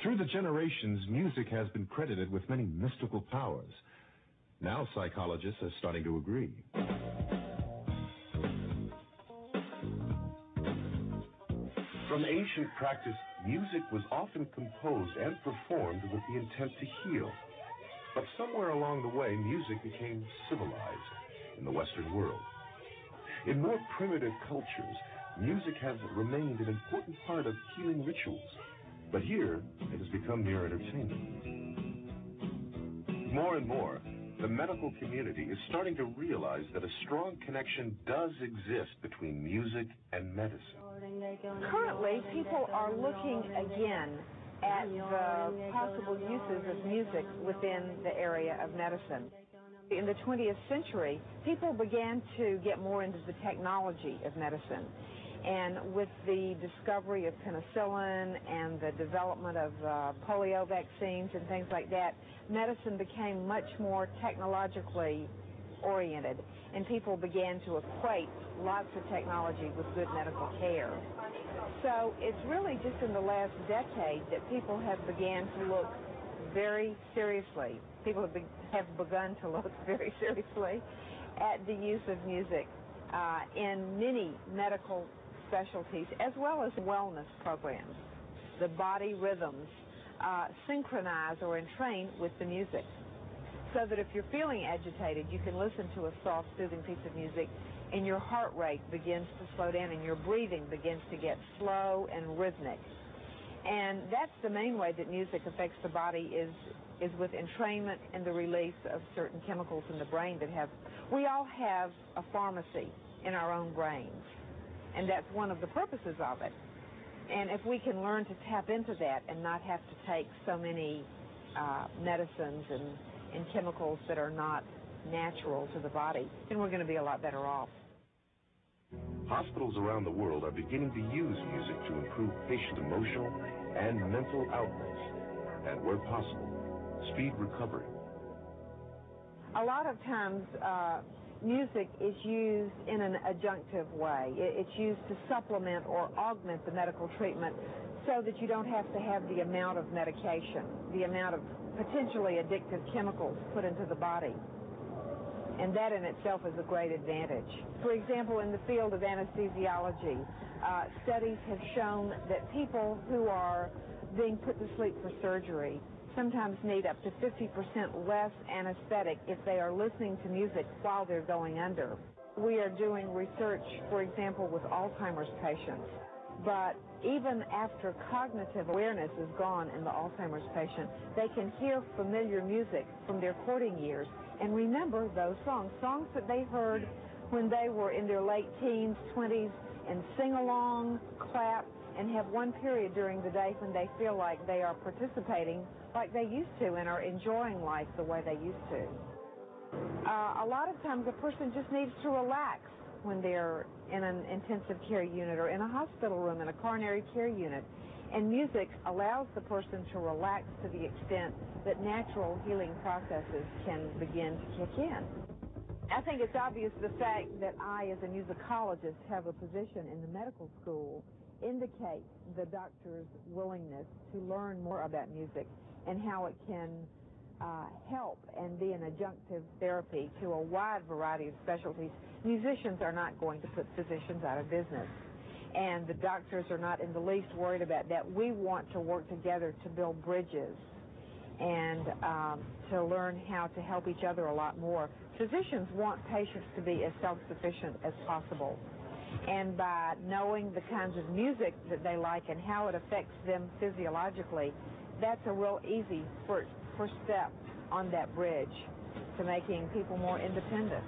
Through the generations, music has been credited with many mystical powers. Now psychologists are starting to agree. From ancient practice, music was often composed and performed with the intent to heal. But somewhere along the way, music became civilized in the Western world. In more primitive cultures, music has remained an important part of healing rituals. But here, it has become mere entertainment. More and more, the medical community is starting to realize that a strong connection does exist between music and medicine. Currently, people are looking again at the possible uses of music within the area of medicine. In the 20th century, people began to get more into the technology of medicine. And with the discovery of penicillin and the development of polio vaccines and things like that, medicine became much more technologically oriented, and people began to equate lots of technology with good medical care. So it's really just in the last decade that people have begun to look very seriously. People have begun to look very seriously at the use of music in many medical specialties, as well as wellness programs. The body rhythms synchronize or entrain with the music, so that if you're feeling agitated, you can listen to a soft, soothing piece of music, and your heart rate begins to slow down, and your breathing begins to get slow and rhythmic. And that's the main way that music affects the body, is with entrainment and the release of certain chemicals in the brain that have... We all have a pharmacy in our own brains, and that's one of the purposes of it. And if we can learn to tap into that and not have to take so many medicines and chemicals that are not natural to the body, then we're going to be a lot better off. Hospitals around the world are beginning to use music to improve patient emotional and mental outlets, and where possible, speed recovery. A lot of times, music is used in an adjunctive way. It's used to supplement or augment the medical treatment so that you don't have to have the amount of medication, the amount of potentially addictive chemicals put into the body. And that in itself is a great advantage. For example, in the field of anesthesiology, studies have shown that people who are being put to sleep for surgery sometimes need up to 50% less anesthetic if they are listening to music while they're going under. We are doing research, for example, with Alzheimer's patients. But even after cognitive awareness is gone in the Alzheimer's patient, they can hear familiar music from their courting years and remember those songs that they heard when they were in their late teens, 20s, and sing along, clap, and have one period during the day when they feel like they are participating like they used to and are enjoying life the way they used to. A lot of times a person just needs to relax when they're in an intensive care unit or in a hospital room, in a coronary care unit. And music allows the person to relax to the extent that natural healing processes can begin to kick in. I think it's obvious the fact that I, as a musicologist, have a position in the medical school indicates the doctor's willingness to learn more about music and how it can help and be an adjunctive therapy to a wide variety of specialties. Musicians are not going to put physicians out of business, and the doctors are not in the least worried about that. We want to work together to build bridges and to learn how to help each other a lot more. Physicians want patients to be as self-sufficient as possible, and by knowing the kinds of music that they like and how it affects them physiologically, that's a real easy first step on that bridge to making people more independent.